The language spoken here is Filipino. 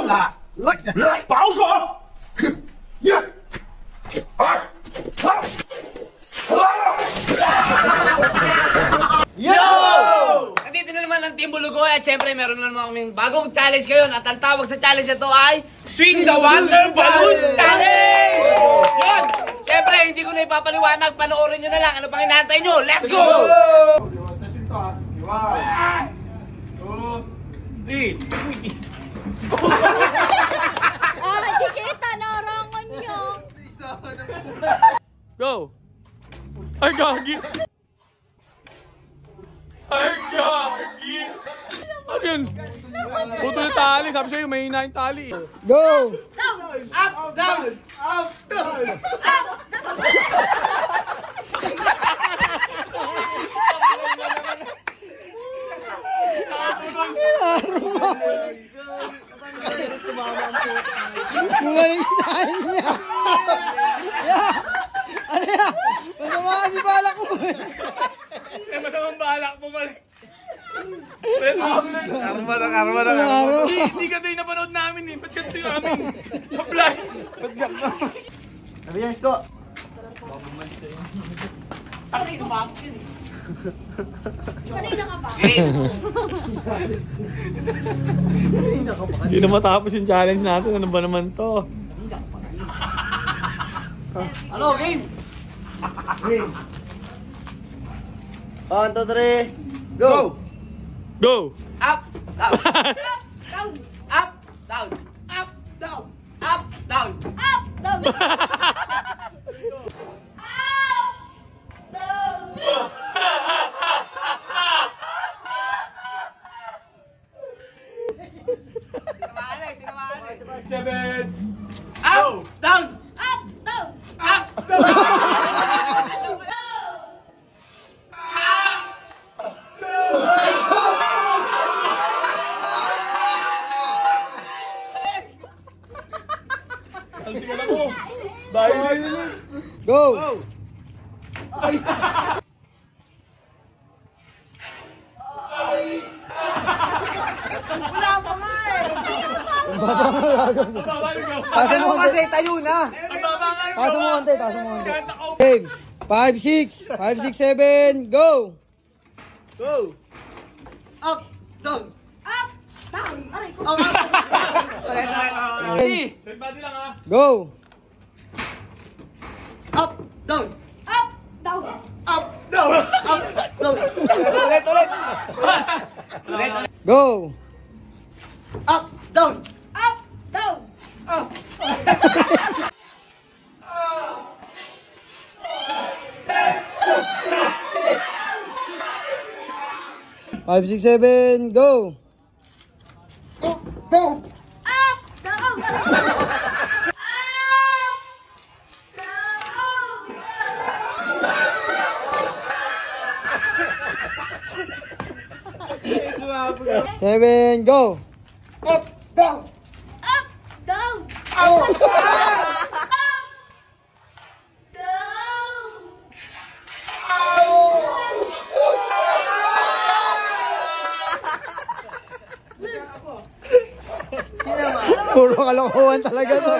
了，来保守。1、2、3。Yo! Nandito na naman ang Team Bulugoy at syempre meron na naman kaming bagong challenge ngayon at ang tawag sa challenge na to ay Swing the Water Balloon Challenge! Yun! Syempre hindi ko na ipapaliwanag, panoorin nyo na lang. Ano pang hinahantay nyo? Let's go! 1, 2, 3. Di kita narangan nyo. Go! Ay, gagi! Ay, gagi! Ano yun? Puto yung tali. Sabi sa'yo, may hina yung tali. Go! Up, down! Up, down! Bumalik sa niya. Ano yan? Masama kasi balak mo. Masamang balak mo balik. Karma na, karma na, karma. Hindi ka tayo napanood namin eh. Ba't ganito yung amin? Apply! Ba't ganda? Sabi niya, Isko. Kanina kumapit yun eh. Kanina ka pa. Hindi na matapos yung challenge natin. Ano ba naman to? Ano, game? Game. 1, 2, 3. Go! Go! Up, down. Up, down. Up, down. Up, down. Up! Down! Tinamaan. 7! Up, down. Up! Down! Up, down. Go! Wala pa nga eh. Taas mo Kasi tayo na. Taas mo konti, taas mo konti. Game. 5, 6. 5, 6, 7. Go! Go! Up, down. Up! Down! Aray ko! Same body lang ha. Go! Up, down. Up! Down! Up, down. Up, down. Ulit. Go! Up, down. Up! Down! Up. 5, 6, 7. Go! Go! Up! Down! Seven, go! Up, down. Up! Down! Up. Puro kalokohan talaga to.